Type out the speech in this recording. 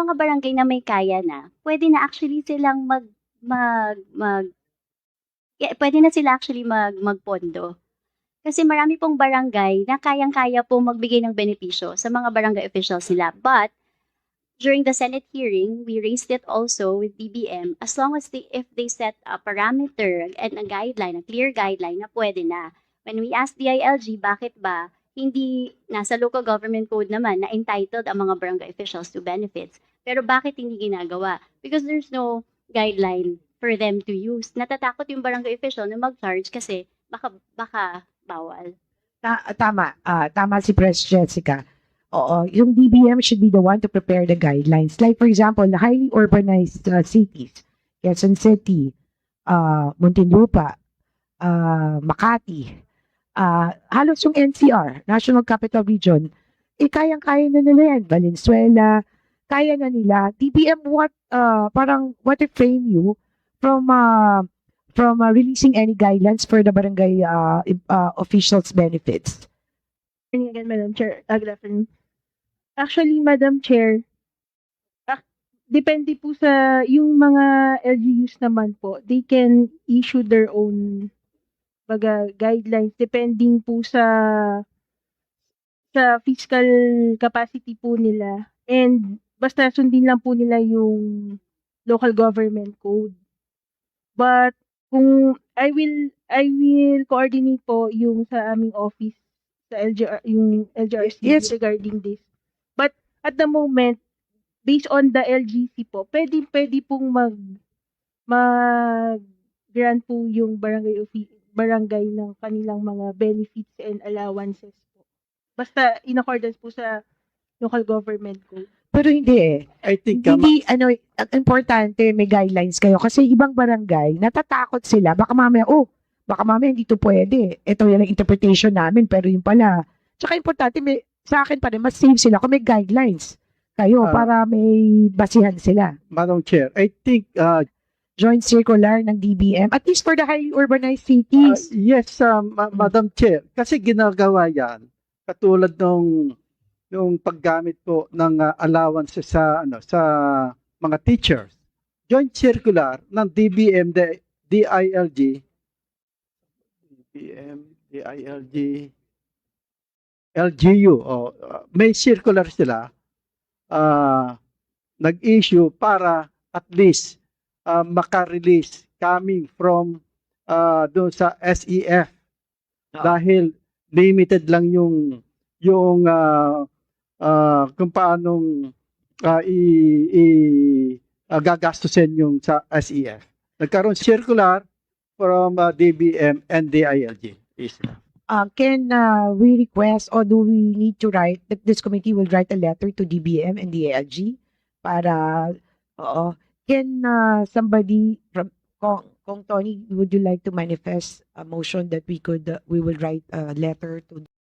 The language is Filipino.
mga barangay na may kaya na, pwede na actually silang mag mag puwede na sila actually magpondo. Kasi marami pong barangay na kayang-kaya pong magbigay ng benepisyo sa mga barangay officials nila. But during the Senate hearing, we raised it also with BBM as long as if they set a parameter and a guideline, a clear guideline na pwede na. When we asked DILG, bakit ba hindi nasa local government code naman na entitled ang mga barangay officials to benefits? Pero bakit hindi ginagawa? Because there's no guideline for them to use. Natatakot yung barangay official na mag-charge kasi baka bawal. Tama, tama si Pres Jessica. Oo, yung DBM should be the one to prepare the guidelines. Like for example, the highly urbanized cities, Quezon City, Muntinlupa, Makati, halos yung NCR, National Capital Region, kayang-kaya na nila yan. Valenzuela, kaya na nila. DBM, parang what if frame you from releasing any guidelines for the barangay officials' benefits? Again, Madam Chair, good afternoon. Actually, Madam Chair, depende po sa yung mga LGUs naman po, they can issue their own guidelines depending po sa fiscal capacity po nila, and basta sundin lang po nila yung local government code. But kung I will coordinate po yung sa aming office sa yung LGRC Yes. regarding this. But at the moment, based on the LGC po, pwede pong mag-grant po yung barangay ng kanilang mga benefits and allowances po. Basta in accordance po sa local government code. Pero hindi eh. I think Hindi, ang importante may guidelines kayo. Kasi ibang barangay, natatakot sila. Baka mamaya hindi to pwede. Ito yung interpretation namin, pero yung pala. Tsaka importante, sa akin pa rin, mas safe sila kung may guidelines kayo para may basihan sila. Madam Chair, I think Joint circular ng DBM, at least for the highly urbanized cities. yes, Madam Chair, kasi ginagawa yan katulad nung paggamit po ng allowances sa mga teachers. Joint circular ng DBM, DILG, LGU, may circular sila nag-issue para at least maka-release coming from doon sa SEF dahil limited lang yung kung paanong gagastusin yung sa SEF. Nagkaroon circular from DBM and DILG. Can we request, or do we need to write, that this committee will write a letter to DBM and DILG para, can somebody from Kong Tony, would you like to manifest a motion that we will write a letter to